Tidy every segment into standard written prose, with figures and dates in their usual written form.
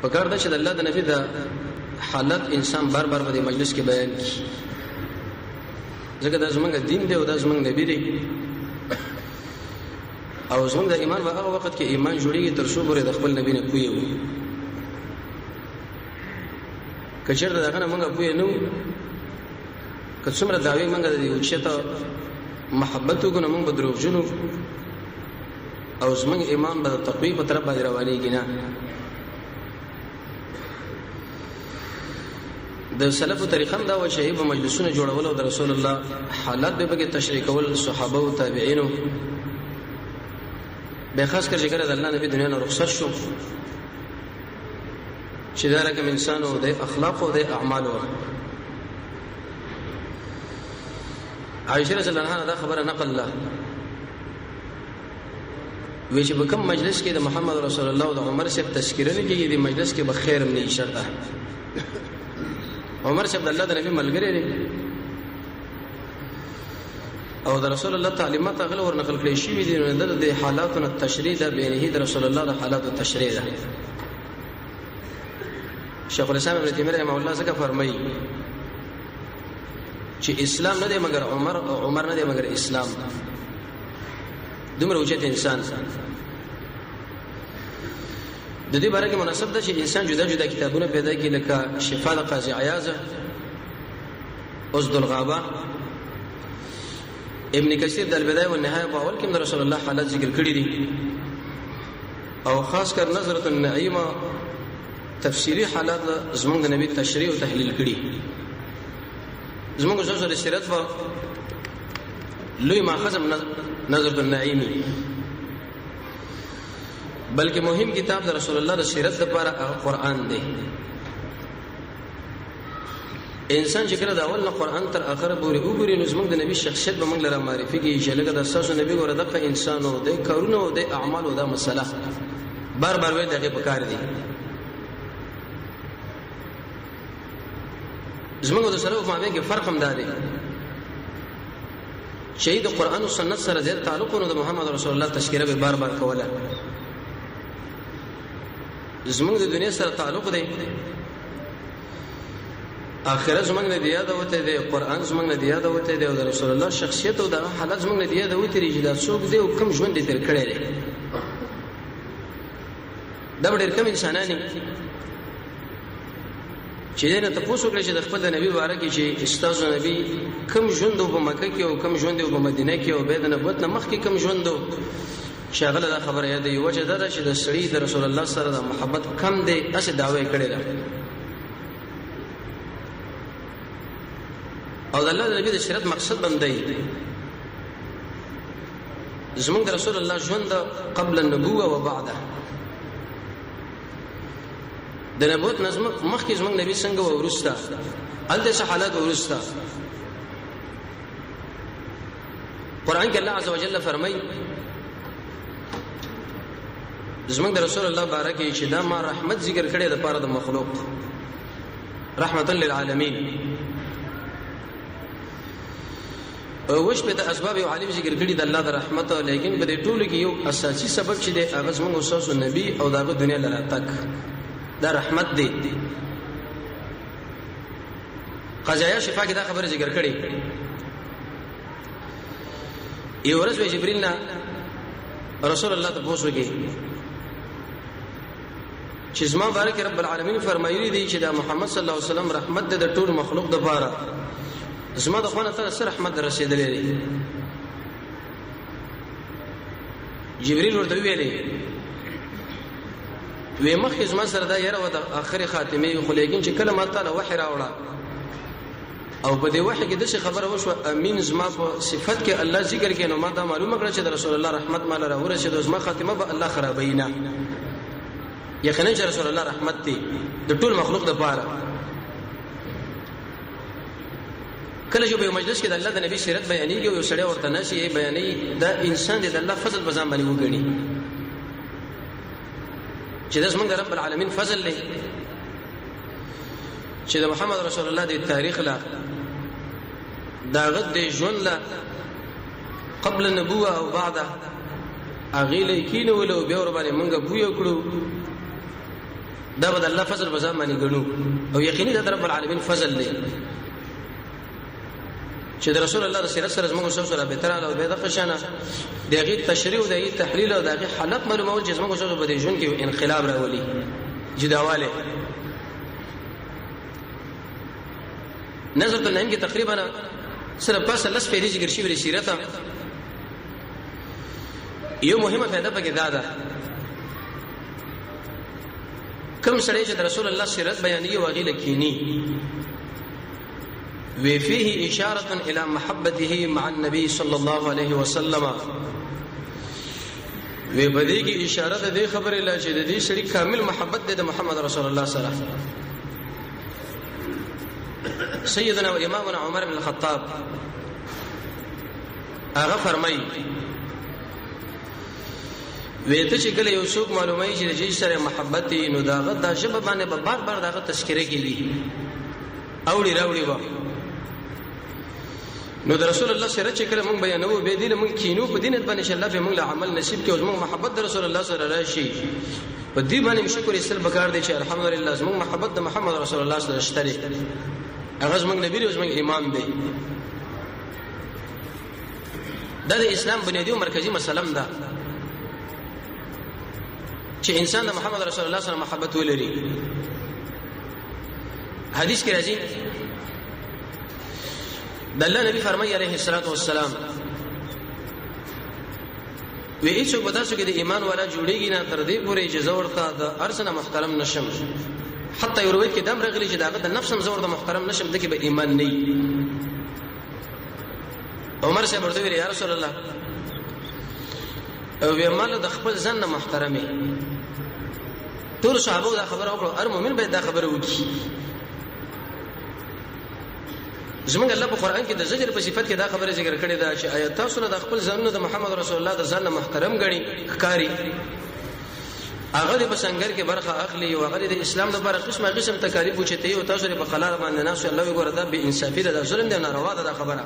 پکار ده چې د الله د نبی د حالت انسان بار بار په مجلس کې بیان کړي، ځکه دا زمونږ دین دی او دا زمونږ نبی دی، او زمونږ د ایمان په هغه وخت کې ایمان جوړیږي تر څو پورې د خپل نبی نه پوهه وي. که چېرته دغه نه موږ پوهه نه وو، که څومره دعوې موږ د یو شي ته محبت وکړو، موږ به دروغجن وو او زمونږ ایمان به د تقوی په طرف باندې روانېږي نه. د سلفو طریقه هم دا و چې په مجلسونو جوړول او د رسول الله حالات به پکې تشریح کول، صحابه او تابعینو به خاص کر چې کله د الله نبی دنیا نه رخصت شو چې دا رقم انسان او د اخلاق او د اعمال و. عائشہ رضی الله عنها دا خبره نقل الله وی چې په کوم مجلس کې د محمد رسول الله او د عمر صاحب تذکرہ نه کیږي، د مجلس کې به خیر هم نه شرطه. عمر صاحب د الله د نبی ملګری دی او د رسول الله تعلیمات هغه ور نقل کړی شي دي، نو د حالاتو تشریح ده بینه د رسول الله د حالاتو تشریح ده. شیخ الاسلام ابن تیمیه رحمه الله څنګه فرمایي چې اسلام نه دی مگر عمر او عمر نه دی مگر اسلام. دومره اوچت انسان د دې باره کې مناسب ده چې انسان جدا جدا کتابونه پیدا کړي، لکه شفاء القاضي عیاض، اسد الغابه، ابن کثیر د البدایه والنهایه په اول کې د رسول الله حالات ذکر کړي دي، او خاص کر نظرۃ النعیمه تفسیری حالات زمونږ د نبی تشریح او تحلیل کړي. زمونږ زوجه سیرت په لوی ماخذ نظرۃ النعیمه، بلکې مهم کتاب د رسول الله د سیرت لپاره قرآن دی. انسان چې کله د اول نه قرآن تر اخره پورې وګوري نو زموږ د نبی شخصیت به موږ لره معرفي کیږي چې لکه د اساسو نبی ګوره دغه انسان او د کارونو او د اعمالو دا مسله بار بار وایي دغه پکار دي. زموږ د سره په مابین کې فرق هم دی چې د قرآن او سنت سره ډېر تعلق نو د محمد رسول الله تذکره به بار بار کوله. زمونږ د دنیا سره تعلق دی، آخرت زمونږ نه دی یاد وته دی، قرآن زمونږ نه دی یاد وته دی، او د رسول الله شخصیت او د حالت زمونږ نه دی یاد وته دی چې دا څوک دی او کوم ژوند دې تر کړی دی. دا ډېر کم انسانان دي چې نه تاسو کړی چې د خپل نبی باره کې چې استاد نبی کوم ژوند په مکه کې او کوم ژوند په مدینه کې او د نبوت نه مخکې کوم ژوند شاغله دا خبره یاد دی. وجه دا چې د سړي د رسول الله سره د محبت کم دی، اسه دعوی کړی دا او د الله د نبی د شریعت مقصد باندې زمونږ د رسول الله ژوند قبل النبوه و بعده، د نبوت نظم مخکې زمونږ نبی څنګه و ورسته الته حالات ورسته. قرآن کې الله عزوجل فرمایي زمونږ د رسول الله بارکه چې دا ما رحمت ذکر کړي د پاره د مخلوق رحمتا للعالمین، او وش په اسباب او عالم ذکر کړي د الله د رحمت، لیکن په دې ټولو کې یو اساسي سبب چې د هغه زمونږ اوسو نبی او دغه دنیا لره تک دا رحمت دی. قضایا شفا کې دا خبره ذکر کړي. یو ورځ جبرئیل نه رسول الله ته پوښتنه چې زما بارک رب العالمین فرمایلی دی چې دا محمد صلی الله علیه وسلم رحمت د ټول مخلوق د لپاره، زما د خوانه ته سره رحمت رسیدلې دی. جبرئیل ورته ویلي وې مخکې زما سره دا یره و د اخر خاتمه، خو لیکن چې کله ما تعالی وحی راوړه او په دې وحی کې د څه خبره وشو امین زما په صفت کې الله ذکر کینو، ما دا معلومه کړه چې د رسول الله رحمت مال راوړه چې زما خاتمه به الله خرابینا. یقینا چې رسول الله رحمت دی د ټول مخلوق لپاره. کله چې په مجلس کې د الله د نبی سیرت بیانېږي او یو سړی ورته نشي بیانې، دا انسان د الله فضل په ځان باندې وګڼي چې د زمونږ رب العالمین فضل دی چې د محمد رسول الله د تاریخ لا دا غد د ژوند لا قبل النبوه او بعده اغه لیکینو ولو بیا ور باندې مونږه بوې کړو دا بد الله فضل بزام باندې ګڼو او یقیني دا رب العالمین فضل دی چې رسول الله رسول سره زموږ سره به تر او به د قشانه دغه تشریح او دغه تحلیل او دغه حلق معلومول چې زموږ سره به د ژوند کې انقلاب راولي جداواله نظر النعیم کې تقریبا صرف پس لس پیری ذکر شي ور سیرت یو مهمه فائدہ پکې دا ده کوم سړی چې رسول الله سیرت بیانې او غیله کینی وفيه إشارة إلى محبته مع النبي صلى الله عليه وسلم وبديك إشارة دي خبر الله چې دې شریک کامل محبت د محمد رسول الله صلی الله علیه وسلم سيدنا وإمامنا عمر بن الخطاب هغه فرمایي وېته چې کله یو څوک معلومای چې د سره محبت نو داغه د شب باندې به بار بار داغه تذکره کیږي اوړي راوړي و نو د رسول الله سره چې کله مونږ بیانو به دې مونږ کینو په دین باندې انشاء الله به مونږ عمل نصیب کې او مونږ محبت د رسول الله سره راشي په دې باندې شکر استل بکار دی چې الحمدلله مونږ محبت د محمد رسول الله سره شته هغه مونږ نبی او مونږ امام دی دا د اسلام بنیادی او مرکزی مسلم ده چې انسان د محمد رسول الله سره محبت ولري حدیث کې راځي د الله نبی فرمایي عليه الصلاه والسلام وی هیڅ بداسو کې د ایمان والا جوړیږي نه تر دې پورې چې زورته د ارسنه محترم نشم حتی یو روایت کې دم راغلی چې داغه د نفسم زور د محترم نشم دغه به ایمان نه عمر صاحب ورته ویل یا رسول الله او وی مال د خپل ځن نه محترمه ټول صحابه دا خبر او هر مؤمن به دا خبره وکړي زمونږ الله په قران کې د زجر په صفت کې دا خبره ذکر کړې ده چې آیات تاسو د خپل ځانونه د محمد رسول الله د ځان محترم غني ښکاری هغه د بسنګر کې برخه اخلي او هغه د اسلام د بار قسمه قسم تکالیف وچته او تاسو په قلار باندې ناس الله وګوره دا به انصافي ده ظلم دی ناروا ده خبره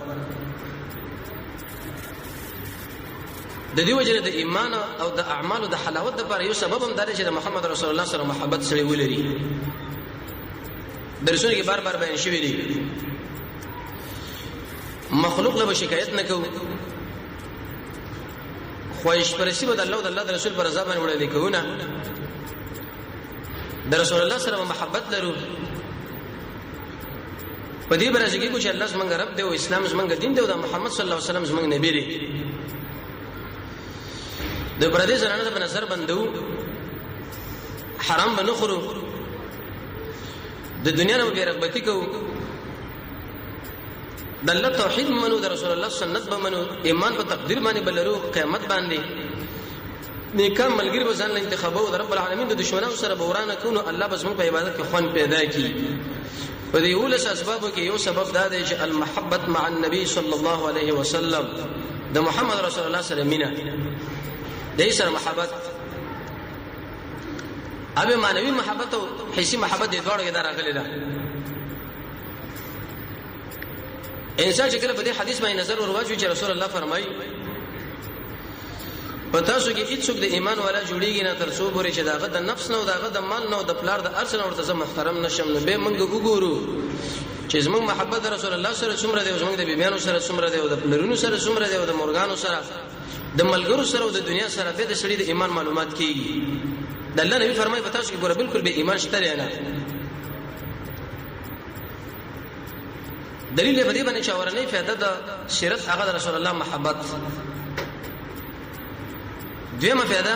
د دې وجه د ایمان او د اعمال د حلاوت لپاره یو سبب هم دا چې د محمد رسول الله سره محبت سره ولري درسونه کې بار بار بیان شوی دی مخلوق له شکایت نه کو خواهش پرستی به د الله او د الله رسول پر رضا باندې وړاندې کوونه د رسول الله سره محبت لرو په دې برازه کې چې الله زمونږ رب دی او اسلام زمونږ دین دی او د محمد صلی الله علیه وسلم زمونږ نبی دی د پردې زنانه په نظر بندو حرام به نه خورو د دنیا نه به رغبتي کوو د الله توحید منو د رسول الله سنت به منو ایمان په تقدیر باندې بلرو قیامت باندې نیکه ملګری به ځان له انتخابو د رب العالمین د دشمنانو سره بورانه کونو الله به زموږ په عبادت کې خوان پیدا کړي په دې ولس اسبابو کې یو سبب دا دی چې المحبت مع النبي صلی الله علیه وسلم د محمد رسول الله سره مینا دې سره محبت ابه مانوي محبت او حسي محبت دې دوړو کې راغلي ده انسان چې کله په دې حدیث باندې نظر ورواچو چې رسول الله فرمایي پتا شو کې هیڅ د ایمان والا جوړیږي نه تر څو پورې چې داغه د نفس نه او داغه د مال نه او د پلار د ارث نه ورته محترم نشم نو به موږ وګورو چې زموږ محبت رسول الله سره څومره دی او زموږ د بیبيانو سره څومره دی او د پلرونو سره څومره دی او د مورګانو سره د ملګرو سره او د دنیا سره به د سړي د ایمان معلومات کیږي د الله نبی فرمایي پتا شو کې ګوره بالکل به ایمان شته نه دلیل په دې باندې چې اورنۍ فائدہ د سیرت هغه د رسول الله محبت دیمه فائدہ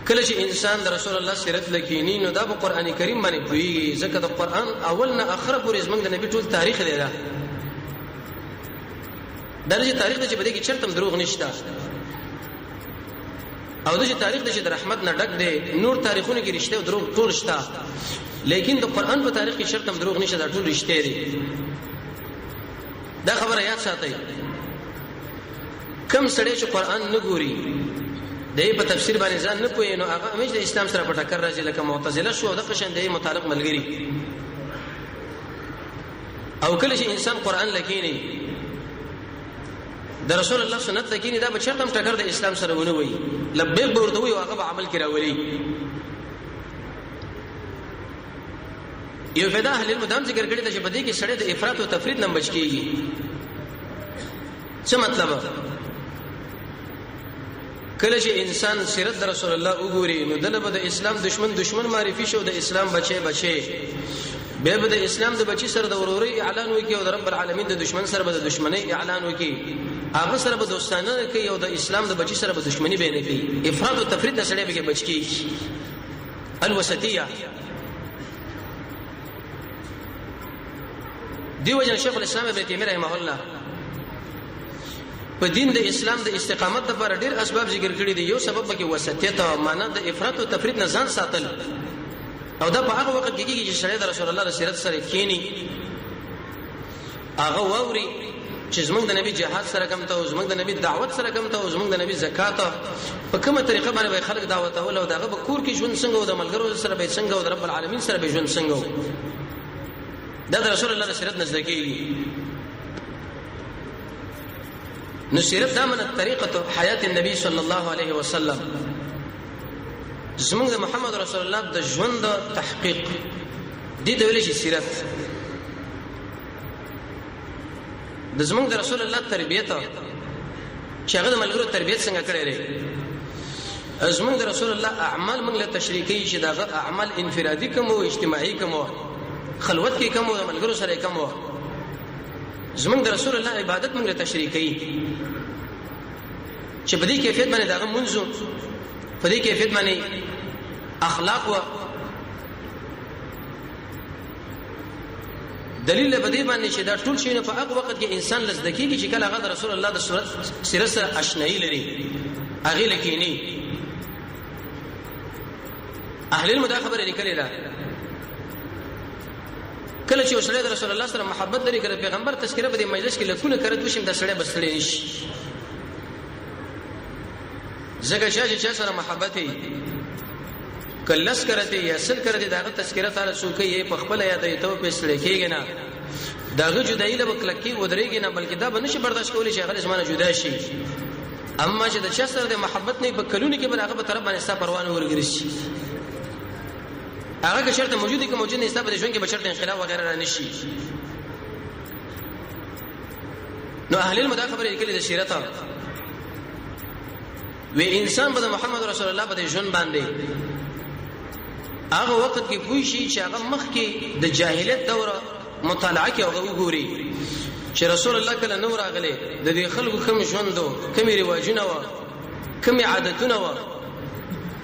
کله چې انسان د رسول الله سیرت لکینی نو دا په قران کریم باندې پوي ځکه د قران اول نه اخر پورې زمونږ د نبی ټول تاریخ دی دا درجه تاریخ چې بده کې چرته دروغ نشته او د تاریخ د رحمت نه ډک دی نور تاریخونه کې رښتیا او دروغ ټول شته لیکن د قران په تاریخ کې شرط هم دروغ نشته دا ټول رښتیا دي دا خبره یاد ساتئ کم سړی چې قران نه ګوري دای په تفسیر باندې ځان نه پوي نو هغه همیش د اسلام سره په ټکر راځي لکه معتزله شو د قشن دی متعلق ملګری او کله چې انسان قران لکینی د رسول الله سنت لکینی دا به شرط هم ټکر د اسلام سره ونه وي لبیک ورته وي هغه به عمل کړي یو فدا اهل المدام ذکر کړی ته چې بدی کې سړی د افراط او تفرید نه بچ کیږي. څه مطلب؟ کله چې انسان سیرت رسول الله وګوري نو دلته د اسلام دشمن معرفي شو، د اسلام بچي به د اسلام د بچي سره د وروري اعلان وکي او د رب العالمین د دشمن سره به د دشمنی اعلان وکي، هغه سره به دوستانه کوي او د اسلام د بچي سره به دشمنی به نه کوي. افراط او تفرید نه سړی به بچ کیږي. الوسطیه دیو جن شیخ الاسلام ابن تیمیه رحمه الله په دین د اسلام د استقامت لپاره ډیر اسباب ذکر کړی دي. یو سبب کې وسطیت او معنا د افراط او تفرید نه ځان ساتل، او دا په هغه وخت کې کېږي چې سړی د رسول الله سیرت سره کینی، هغه ووري چې زمونږ د نبی جهاد سره کوم ته، زمونږ د نبی دعوت سره کوم ته، زمونږ د نبی زکات په کومه طریقه باندې خلک دعوت اول او دغه په کور کې ژوند څنګه او د ملګرو سره به څنګه او د رب العالمین سره به ژوند څنګه، دا د رسول الله سیرت نزد کېږي. نو سیرت دا من طریقه حیات النبی صلی الله علیه وسلم، زمونږ د محمد رسول الله د ژوند تحقیق دي د ویل شي سیرت. د زمونږ د رسول الله تربیته چې هغه د ملګرو تربیت څنګه کړی لري. زمونږ د رسول الله اعمال موږ له تشریکی چې دا اعمال انفرادي کوم او اجتماعي کوم، خلوت کې کوم او ملګرو سره کوم. زمونږ د رسول الله عبادت موږ له تشریکی چې په دې کیفیت باندې دا منځو، په دې کیفیت باندې اخلاق و دلیل به دې باندې چې دا ټول شی نه په هغه وخت کې انسان لزدکیږي چې کله هغه د رسول الله د سیرت سره آشنایی لري، هغه لکینی. اهل المدا خبره لیکلې ده کله چې وسړی د رسول الله سره محبت لري، کله پیغمبر تذکرہ په دې مجلس کې لکونه کړت وشم د سړی بسړی نشي. زګه چې سره محبت هي کلس کرته یا سل کرته داغه تذکرہ تعالی سوکې په خپل یادې ته په سړی کېږي نه، داغه جدایي له کلکی ودرېږي نه، بلکې دا بنش برداشت کولی شي هغه زمانه جدا شي. اما چې د چا سره د محبت نه په کلونی کې برابر په طرف باندې ستاسو پروانه ورګرځي، هغه که شرط موجود کې موجود نه ستاسو په ژوند کې به شرط انقلاب وغیرہ نه نشي. نو اهل المدا خبره لیکلي د سیرت و انسان به محمد رسول الله په ژوند باندې هغه وخت کې پوي شي چې هغه مخ کې د جاهلیت دوره مطالعه کې هغه وګوري چې رسول الله کله نو راغله د دې خلکو کوم ژوندو، کوم رواجونه و، کوم عادتونه و،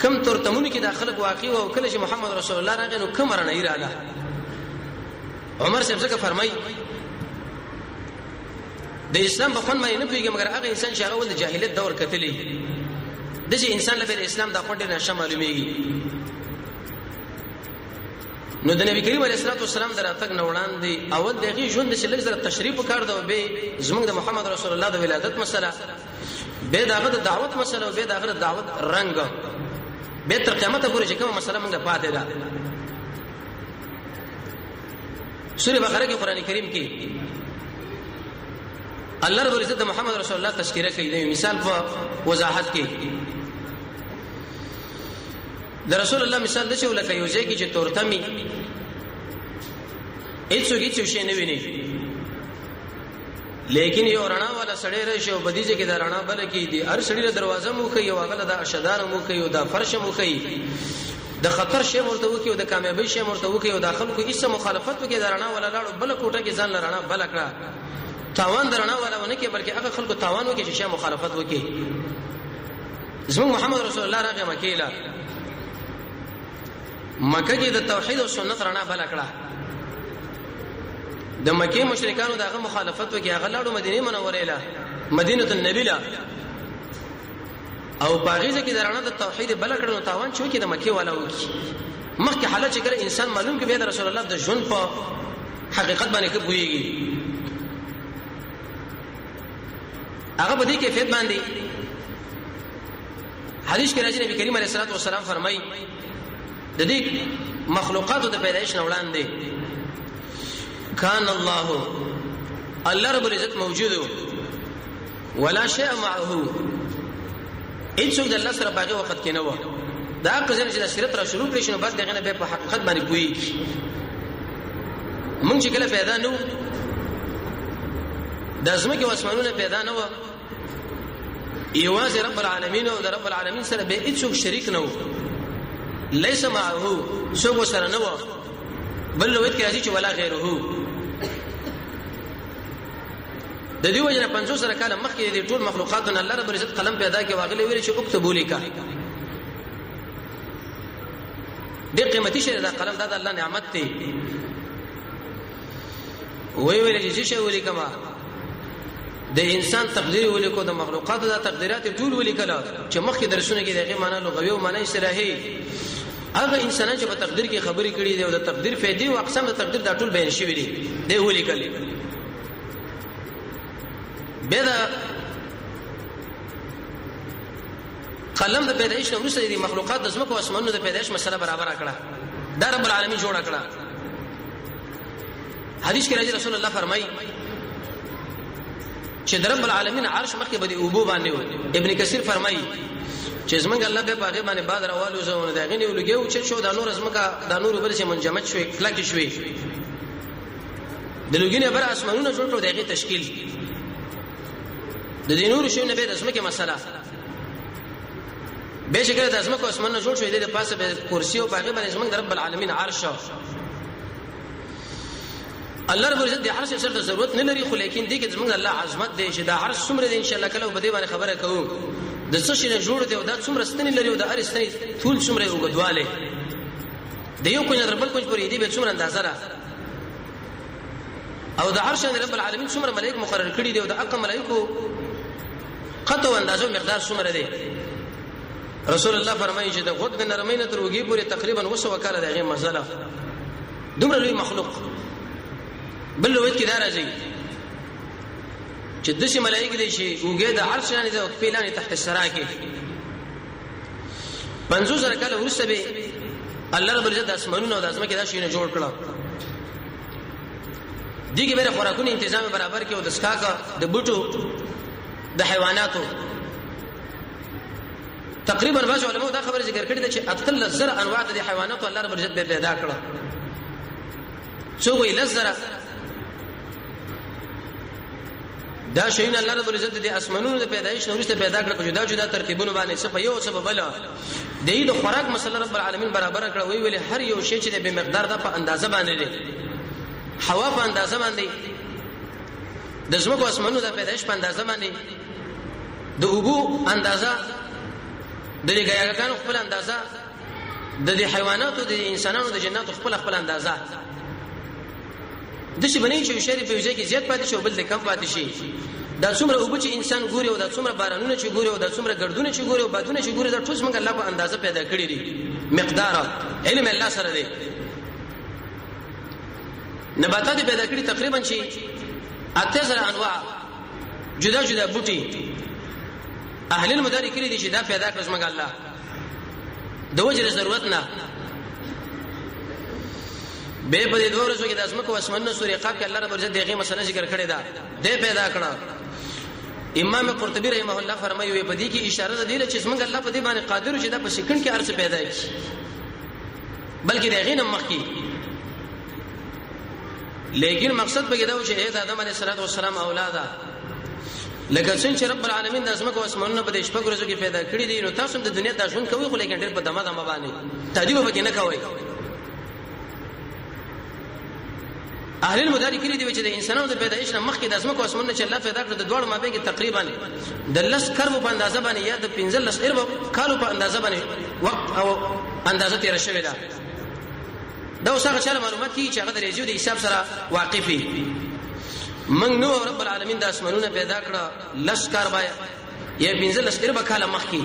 کوم ترتمونه کې د خلک واقع و، کله چې محمد رسول الله راغی نو کوم رانه ایراله. عمر صاحب څنګه فرمایي د اسلام په خون باندې نه پیږي مګر هغه انسان چې هغه ول د جاهلیت دور کتلی دغه انسان له اسلام د خون ډیر نشه معلومیږي. نو د نبی کریم علیه الصلاه والسلام دراتک نه وړاندې اول دغه ژوند چې لږ زره تشریف وکړ دا به زموږ د محمد رسول الله د ولادت مسله، به داغه د دعوت مسله، به داغه د دعوت رنگ، به تر قیامت پورې چې کومه مسله موږ پاتې ده. سورہ بقره کې قران کریم کې الله رب العزت محمد رسول الله تذکرہ کوي. مثال په وضاحت کې د رسول الله مثال د څه ولکه یو ځای کې چې تورتمي هیڅ شي نه ویني، لیکن یو رڼا والا سړی راشي او بدیجه کې د رڼا بل کې دی هر سړی له دروازه مو کوي او هغه د اشدار مو کوي او د فرش مو کوي، د خطر شی مرته وکي او د کامیابی شی مرته وکي او د خلکو هیڅ مخالفت وکي د رڼا والا لاړو بل کوټه کې ځان رڼا بل کړه، تاوان د رڼا والا ونه کې بلکې هغه خلکو تاوان وکي چې شی مخالفت وکي. زموږ محمد رسول الله راغی مکیلا مکه کې د توحید او سنت رڼا بل کړه، د مکه مشرکانو دغه مخالفت وکي هغه لاړو مدینه منوره له مدینه النبی له او باغیزه کې درانه د توحید بل کړه نو تاوان چې وکي د مکه والا وکي. مخکې حالت چې کړه انسان معلوم کې به د رسول الله د ژوند په حقیقت باندې کې پويږي، هغه په دې کیفیت باندې حدیث کې راځي نبی کریم علیه الصلاه والسلام فرمایي د دې مخلوقات د پیدایش نه وړاندې کان الله رب العزت موجود ولا شيء معه، هیڅوک د الله سره باغه وخت کې نه و. دا قضیه چې د سیرت را شروع کړي شنو بعد دغه نه به په حقیقت باندې پوي مونږ چې کله پیدا نو د ازمکه واسمانونه پیدا نه و یوازې رب العالمین او د رب العالمین سره به هیڅ شریک نه و ليس معه څوک سره نه و بل لوت کې راځي چې ولا غیره د دې وجه نه 500 سره کاله مخکې د ټول مخلوقاتونه الله رب عزت قلم پیدا کې واغلي ویل چې اكتبوا لیکا ډېر قیمتي شی دا قلم دا د الله نعمت دی ویل چې شی ولیکما د انسان تقدیر ولیکو د مخلوقاتو د تقدیرات ټول ولیکل چې مخکې درسونه کې دغه معنا لغوي او معنا اصطلاحي هغه انسانان چې په تقدیر کې خبرې کړي دي او د تقدیر فائدې او اقسام د تقدیر د ټول بیان شوی دي دی ولیکل بدا قلم د پیدایش نو وروسته دي مخلوقات د زمکو اسمانونو د پیدایش مسله برابر کړه دا رب العالمین جوړ کړه حدیث کې راځي رسول الله فرمایي چې رب العالمین عرش مخکې بده اوبو باندې و ابن کثیر فرمایي چې زمنګ الله به پاغه باندې باد راوالو زونه دا غنی ولګیو چې شو د نور زمکا د نور بل چې منجمد شوي کلک شوي د لګینه بر اسمانونو جوړ کړو دغه تشکیل د دې نور شو نه به د زمکه مسله به شکل د زمکو اسمانونو جوړ شوی د پاسه به کرسی او پاغه باندې زمنګ رب العالمین عرش الله رب عزت د عرش سره ضرورت نه لري خو لیکن دې کې زمونږ الله عظمت دی چې دا عرش څومره دی ان شاء الله کله به دې باندې خبره کوو د څه شي نه جوړ دی او دا څومره ستنی لري او دا هر ستنی ټول څومره وګدواله د یو کو نه رب الکل پورې دې به څومره اندازه را او د عرش رب العالمین څومره ملائک مقرر کړي دي او د اقم ملائکو قطو اندازو مقدار څومره دی رسول الله فرمایي چې د غوږ د نرمینه تر وګي پورې تقریبا وسو وکاله دغه مسله دومره لوی مخلوق بل وخت کې دا راځي چې د شي ملائکه دي شي وګه د عرش نه د خپلانه تحت السرا کې 500 سره کله ورسره به الله رب العزت اسمانونو او د اسماء کې دا شي نه جوړ کړه دغه بیره خوراکونو تنظیم برابر کې او د سکاکا د بوټو د حیواناتو تقریبا بعض علماء دا خبره ذکر کړې ده چې اتل زر انواع د حیواناتو الله رب العزت به پیدا کړه څو وی لزر دا شین الله رب العزت د اسمانونو د پیدایش نو ورسته پیدا کړ په جدا جدا ترتیبونو باندې څه په یو سبب بل د دې خوراک مسله رب العالمین برابر کړ وی ویل هر یو شی چې به مقدار د په اندازه باندې دی هوا په اندازه باندې د زمکو اسمانونو د پیدایش په اندازه باندې د اوبو اندازه د لګیاګانو خپل اندازه د حیواناتو د انسانانو د جناتو خپل اندازه د شي بنې چې شریف په وجه کې زیات پاتې شي او بل د کم پاتې شي دا څومره اوبه چې انسان ګوري او دا څومره بارانونه چې ګوري او دا څومره ګردونه چې ګوري او بادونه چې ګوري دا ټول څنګه الله په اندازه پیدا کړی دي مقدار علم الله سره دی نباتات پیدا کړی تقریبا شي 8000 انواع جدا جدا بوټي اهل المدارک کړی دي چې دا پیدا کړ څنګه الله د وجه ضرورت نه به په دې دوه ورځو کې د اسمکو اسمنه سورې قاف کې الله رب عزت دغه مسله ذکر کړی دا دې پیدا کړه امام قرطبي رحمه الله فرمایي په دې کې اشاره ده چې څنګه الله په دې باندې قادر چې دا په سکند کې ارث پیدا کړي بلکې دغه نه مخکې لیکن مقصد به دا و چې آدم علیه السلام اولاده لکه څنګه رب العالمین د اسمکو اسمنه په دې شپږ ورځو کې پیدا کړی دي نو تاسو د دنیا د ژوند کوي خو لیکن ډېر په دمه باندې تعجب وکړئ نه کوي اهل المدارک کړي دي چې د انسانانو د پیدایش نه مخکې د اسمکو اسمنه چې الله پیدا کړ د دوړ مابین کې تقریبا د لس کربو په اندازه باندې یا د 15 ارب کالو په اندازه باندې وخت او اندازه تیر شوی دا اوس هغه چاله معلومات کی چې هغه د ریزو د حساب سره واقفي من نو رب العالمین د اسمانونو پیدا کړ لس کار بای یا 15 ارب کاله مخکې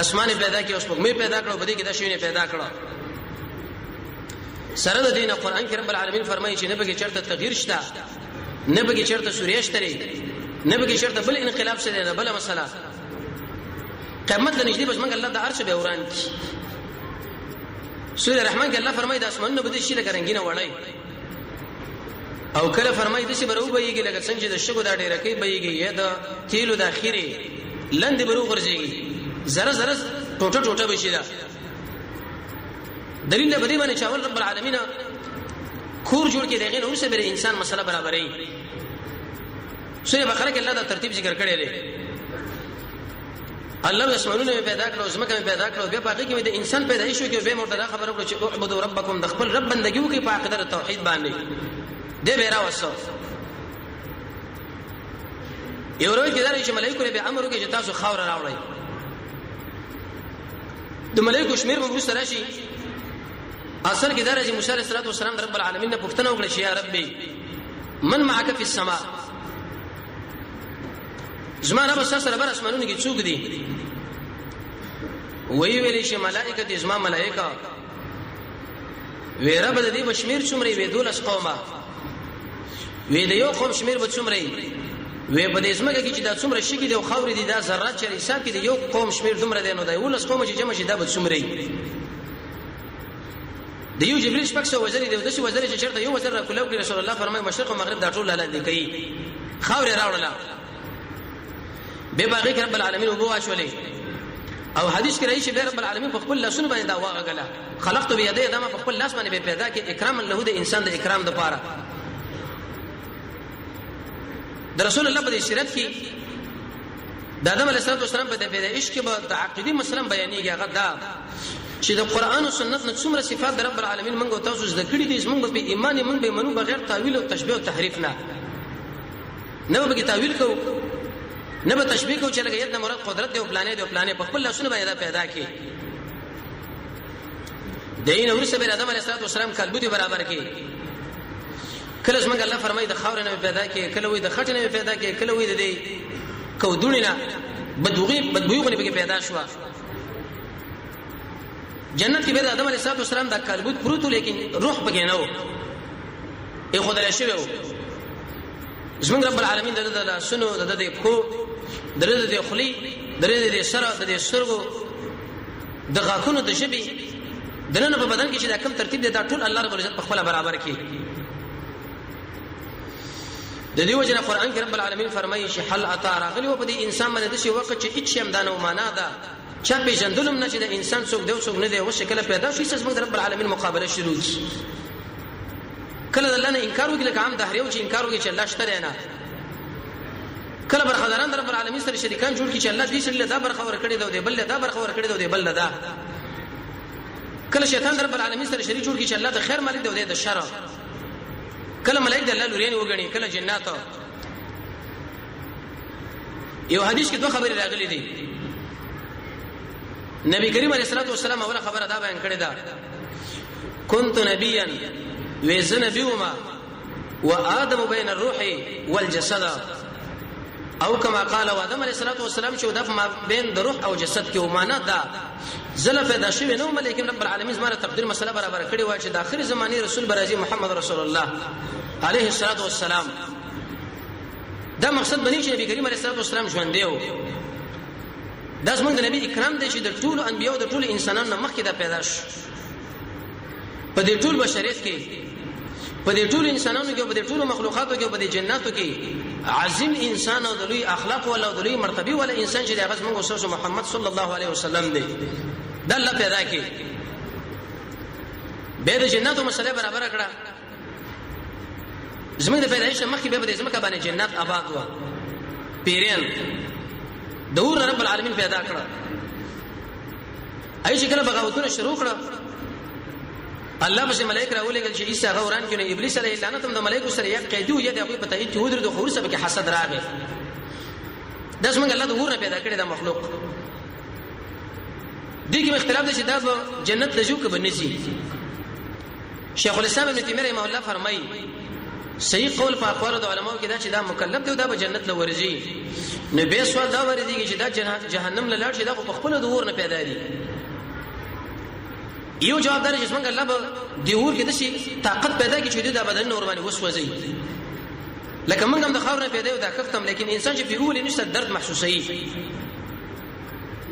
اسمان پیدا کړ اوس په مې پیدا کړ بده کې د شوی نه پیدا کړ سره د دین قرآن کې رب العالمین فرمایي چې نه به چرته تغییر شته نه به چرته سوریش تري نه به چرته بل انقلاب شته نه بل مسله قیامت لنجدي بس موږ الله د عرش به وران کی سورہ الرحمن کې الله فرمایي د اسمانونو بده شي لکه رنگینه وړای او کله فرمایي د شي برو بهيږي لکه څنګه چې د شګو د ډیره کې بهيږي یا د تیلو د اخیری لند برو غرزيږي زره زره ټوټه ټوټه بشي دا دلیل به دې باندې چې اول رب العالمین کور جوړ کې دغه نور څه به انسان مسله برابرې. سورہ بقره کې الله دا ترتیب ذکر کړی دی. الله اسمانونه پیدا کړو، زمکه پیدا کړو، بیا پاکي کې د انسان پیدایش کې به مرتضی خبره کړو چې اعبدوا ربکم، د خپل رب بندګي وکړي په عقیده توحید باندې. دې به راوسو یو ورځ کې درې چې ملائکه به امر وکړي چې تاسو خاور راوړئ. د ملائکه شمیر به سره شي. اصل کې درې موسی علیه السلام د رب العالمین نه پوښتنه وکړه چې یا ربي من معك في السماء، زما رب سره بر اسمانونو کې څوک دي؟ وی ویلې چې ملائکه دي، زما ملائکه. وی رب دې بشمیر څومره وی دولس قومه، وی د یو قوم شمیر به څومره وی په دې اسمه کې چې دا څومره شي کې د خاورې دي دا ذرات چې حساب کې د یو قوم شمیر دومره دی، نو دا ولس قوم چې جمع شي دا به څومره د یو جبريل شپږ سو وزر دی، د شي وزر چې چرته یو وزر کولو کې رسول الله فرمایي مشرق او مغرب دا ټول لاندې کوي، خاورې راوړل به باغی رب العالمین وبو اشولې. او حدیث کې راځي چې رب العالمین په خپل لاسونو باندې دا واغله خلقت بيدي ادم په خپل لاس باندې به پیدا کې اکرام له د انسان د اکرام د پاره. د رسول الله په سیرت کې د آدم علیه السلام په پیدایش کې به تعقیدی مثلا بیانېږي هغه دا چې د قران او سنت نه څومره صفات د رب العالمین موږ تاسو زده کړې دي، موږ په ایمان موږ به منو بغیر تعویل او تشبیه او تحریف نه به تعویل کو، نه به تشبیه کو چې لکه ید مراد قدرت دی او پلانې په خپل لاسونه باندې پیدا کړي. دین ورسره به آدم علیه السلام کلبوتی برابر کړي. کله څنګه الله فرمایي د خاور نه پیدا کړي، کله وي د خټ نه پیدا کړي، کله وي د دې کودونی نه بدبوغونه به پیدا شو. جنت کې به آدم علیه السلام د کلبوت پروت، لیکن روح پکې نه و، ای خدای شوی و. زمونږ رب العالمین د سنو د کو د خلی د سره د سرګو د غاخونو د شبي دنه په بدن کې چې دا کم ترتیب دی دا ټول الله رب العزت په خپل برابر کړي. د دې وجه قرآن کې رب العالمین فرمایي چې حل اتا راغلی و په دې انسان باندې د شی وخت چې هیڅ هم دانه معنا ده چې په جندلم نه چې د انسان څوک دی او څوک نه دی او شکل پیدا شي چې رب العالمین مقابله شروع شي. کله الله نه انکار وکړي لکه عام دهریو چې انکار وکړي چې الله شته نه، کله برخداران رب العالمین سره شریکان جوړ کړي چې الله دې سره دا برخه ور کړی دی بل دا برخه ور کړی دی بل دا، کله شیطان رب العالمین سره شریک جوړ کړي چې الله د خیر مالک دی د شر، کله ملائکه د الله لورین وګڼي، کله جنات. یو حدیث کې دوه خبرې راغلي دي. نبی کریم علیه الصلاه والسلام اوله خبره دا بیان کړې ده كنت نبيا وزنبي وما وآدم بين الروح والجسد، او كما قال آدم علیه الصلاه والسلام چې د ما بین د روح او جسد کې ومانه ده زله پیدا شوی نو، لیکن رب العالمین زماره تقدیر مسله برابر کړی و چې د اخر زمانی رسول برازي محمد رسول الله علیه الصلاه والسلام. دا مقصد بنی چې نبی کریم علیه الصلاه والسلام ژوند دیو، دا زمونږ د نبی اکرام دی چې د ټولو انبیو د ټولو انسانانو مخکې دا پیدا شو. په دې ټول بشریت کې، په دې ټول انسانانو کې، په دې ټول مخلوقاتو کې، په دې جناتو کې عظیم انسان او د لوی اخلاق او د لوی مرتبه ولا انسان چې هغه زموږ رسول محمد صلی الله علیه وسلم دی، دا الله پیدا کړي. به د جناتو مسله برابر کړه. زموږ د پیدایش مخکې به د زمکه باندې جنات آباد و، پیرین دور رب العالمین پیدا کړه. اې چې کله بغاوتونه شروع کړه الله به ملائکه راولېږي چې عیسی غوران کې ابلیس علیه اللعنت هم د ملائکه سره یک قیدو یې د هغه په تایید ودر د خور سره کې حسد راغی. د څنګه الله د ور نه پیدا کړی د مخلوق دي کې اختلاف دي چې دا جنت لجو کې بنسي. شیخ الاسلام ابن تیمیه رحمه الله فرمایي صحیح قول په اقوال د علماو کې دا چې دا مکلف دی دا به جنت لورځي، نو به سوال دا ورېږي چې دا جهنم لاړ شي دا په خپل د ور نه پیدا دي. یو جواب دار چې څنګه الله به د ور کې د شي طاقت پیدا کی چې د بدن نور باندې وسوځي، لکه موږ هم د خاور نه پیدا یو دا کفتم، لیکن انسان چې په اول نشته درد محسوسي.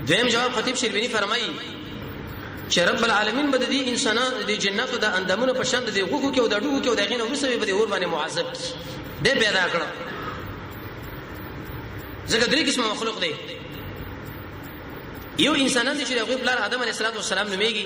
دیم جواب خطیب شربینی فرمایي چې رب العالمین به د انسانانو د جناتو د اندامونو په شان د غوګو کې او د ډوګو کې او د غینو ورسوي به د ور باندې معذب دی پیدا کړو. ځکه درې قسمه مخلوق دی. یو انسانان چې هغه بلار آدم علیه السلام نومېږي،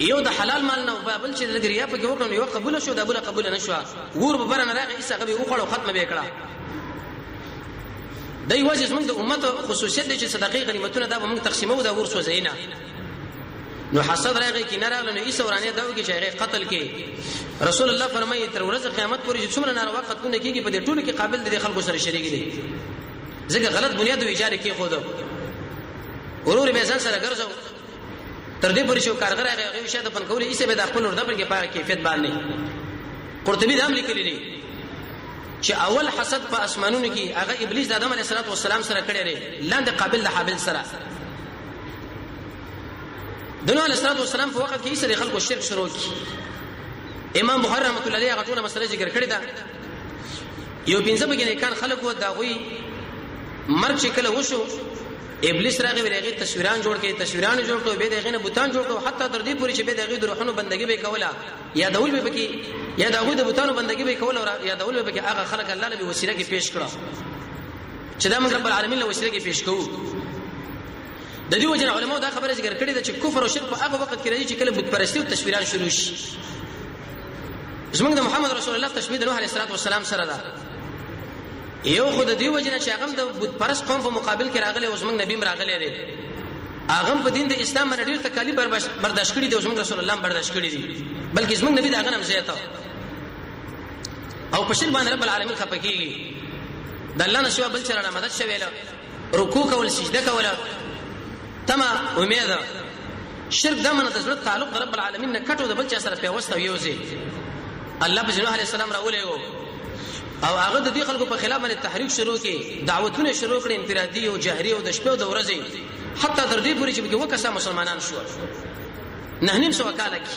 یو د حلال مال نه بل چې د ریا په کې وکړو یو قبول شو د بل قبول نه شو ور به برنه راغی ایسه غوي وخړو ختمه به کړه دای وجه زمونږ د امت خصوصیت دي چې صدقې غنیمتونه دا به موږ تقسیمو دا ور سوځینا نو حسد راغی کې نه راغله نو ایسه ورانه دا وږي چې هغه قتل کې رسول الله فرمایي تر ورځ قیامت پورې چې څومره ناروا قتلونه کیږي په دې ټولو کې قابل دي خلکو سره شریک دي ځکه غلط بنیاد او ایجاد کې خود ورور به ځان سره ګرځاو تر دې پورې شو کارګر هغه شاته پن کولې ایسه به د خپل ورده پر کې پاره کیفیت باندې قرطبي دا هم لیکلی دی چې اول حسد په اسمانونو کې هغه ابلیس د آدم علیه السلام سره کړی دی لاندې قابل د حابل سره دنو علیه السلام په وخت کې ایسه خلکو شرک شروع کی امام بخاری رحمۃ اللہ علیہ غټونه مسله ذکر کړی دا یو پنځه بګینه کان خلکو دا غوي مرګ چې کله وشو ابلیس راغی ورغه تصویران جوړ کړو به دغه نه بوتان جوړ کړو حتی تر دې پورې چې به دغه د روحونو بندګي به کوله یا دول به پکې یا دغه د بوتانو بندګي به کوله یا دول به پکې هغه خلک الله له وسیله کې پیش کړو چې دا موږ رب العالمین له وسیله کې پیش کوو د دې وجه علماء دا خبره ذکر کړې ده چې کفر او شرک په هغه وخت کې راځي چې کله بت پرستی او تصویران شروع شي زمونږ د محمد رسول الله تشبیه د نوح علیه السلام سره ده یو خود دی وجنه چې هغه د بت پرست قوم په مقابل کې راغلی او زمونږ نبی راغلی دی هغه په دین د اسلام باندې ډیر تکالیف برداشت کړي دي او زمونږ رسول الله برداشت کړي دي بلکې زمونږ نبی دا هغه هم زیاته او په شل باندې رب العالمین خپکیږي د الله نشو بل چر مدد شویل رکوع کول سجده کول تما امید شرک د منه د زړه تعلق رب العالمین نه کټو د بل چا سره پیوسته ویوزي الله په نوح علیه السلام راولېو او هغه د دې خلکو په خلاف باندې تحریک شروع کړي دعوتونه شروع کړي انفرادي او جهري او د شپې او د ورځې حتی تر دې پورې چې به وکړه مسلمانان شو نه نیم سو کاله کې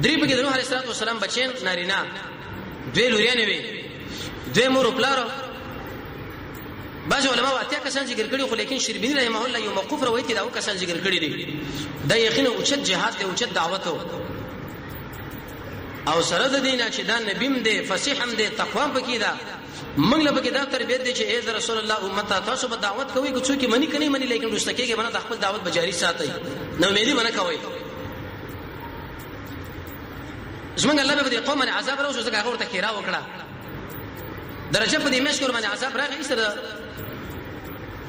درې بګې د نوح علیه السلام بچین نارینا دوی لوريانې وي دوی مور پلار بعض علماء اتیا کسان ذکر کړي خو لیکن شربینی رحمه الله یو موقوف روایت دا کسان ذکر کړي دي دا یقینا اوچت جهاد دی اوچت دعوت او سره د دینه چې دا نبیم دی فصیح هم دی تقوا پکې دا موږ له پکې دا تربیت دی چې اے رسول الله امت تاسو به دعوت کوي که څوک منی کني منی لیکن رستکیږي باندې خپل دعوت بجاری ساتي نو امیدي باندې کوي زمونږ الله به دې قوم باندې عذاب راوځي ځکه هغه ورته کیرا وکړه درجه په دې مشکور باندې عذاب راغی سره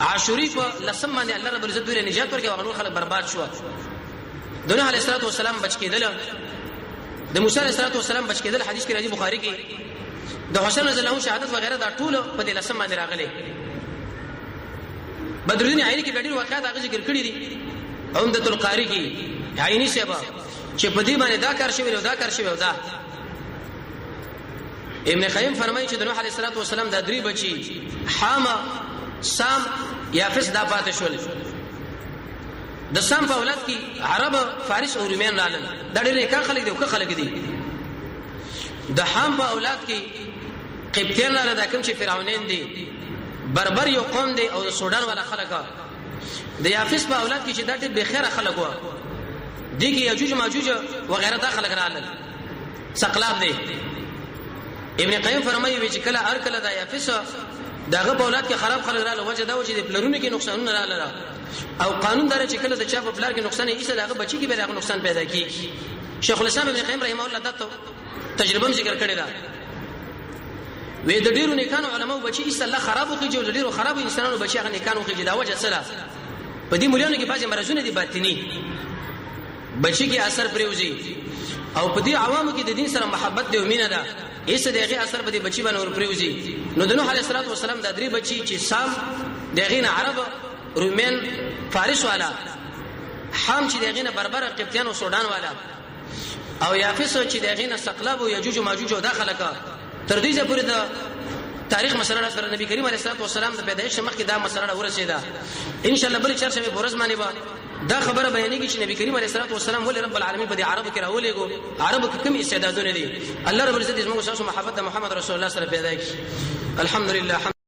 عاشوری په لسم باندې الله رب العزت دوی نجات ورکړي او خلک برباد شو دونه علیه السلام بچ کېدل د موسی علیه السلام بچ کېدل حدیث کې راځي بخاری کې د حسین رضی الله عنه شهادت وغیرہ دا ټول په دې لسم باندې راغلي بدر الدین عینی کې ډېر واقعات هغه ذکر کړی دي عمدۃ القاری کې عینی شبا چې په دې باندې دا کار شوی او دا کار شوی او دا ابن قیم فرمایي چې د نوح علیه السلام د درې بچي حاما سام یافس دا پاتې شول د سام په اولاد کې عرب فارس او روميان رالل دا ډېر نیکان خلک دي او که خلک دي د حام په اولاد کې قبطیان را د کوم چې فرعونین دي بربر یو قوم دي او د سودان والا خلک د یافس په اولاد کې چې دا ډېر بخیره خلک و دي کې یجوج ماجوج وغیرہ دا خلک رالل ثقلاب دي ابن قیم فرمایي چې کله هر کله د یافس داغه په اولاد کې خراب خلک رااله وجه دا و چې د پلرونو کې نقصانونه رااله او قانون دار چې کله د چا په پلار کې نقصان یې ایسه داغه بچی کې به داغه نقصان پیدا کیږي شیخ الاسلام ابن قیم رحمه الله دا تجربه ذکر کړی دا وې د ډیرو نیکانو علماو بچی ایسه الله خراب وکړي او د ډیرو خراب انسانانو بچی هغه نیکانو کې دا وجه سره په دې مليانو کې بعضی مرزونه دي باطنی بچی کې اثر پریوزي او په دې عوامو کې د دین سره محبت دی او مینه ده ایسه دغه اثر په دې بچی باندې ور پریوزي نو د نوح علیه السلام د درې بچی چې سام دغه نه عرب رومين فارس والا حام چې دغه نه بربر قبطیان او سودان والا او یافس چې دغه نه ثقلب او یجوج او ماجوج او داخله کا تر دې پورې د تاریخ مسله سره نبی کریم علیه السلام د پیدایش مخکې دا مسله ورسېده ان شاء الله بل چرشه به ورځ باندې دا خبره بیانېږي چې نبی کریم علیه السلام ولې رب العالمین په دې عربو کې راولېګو عربو کې کوم استعدادونه دي الله رب العزت زموږ سره محبت د محمد رسول الله سره پیدا کړي الحمدلله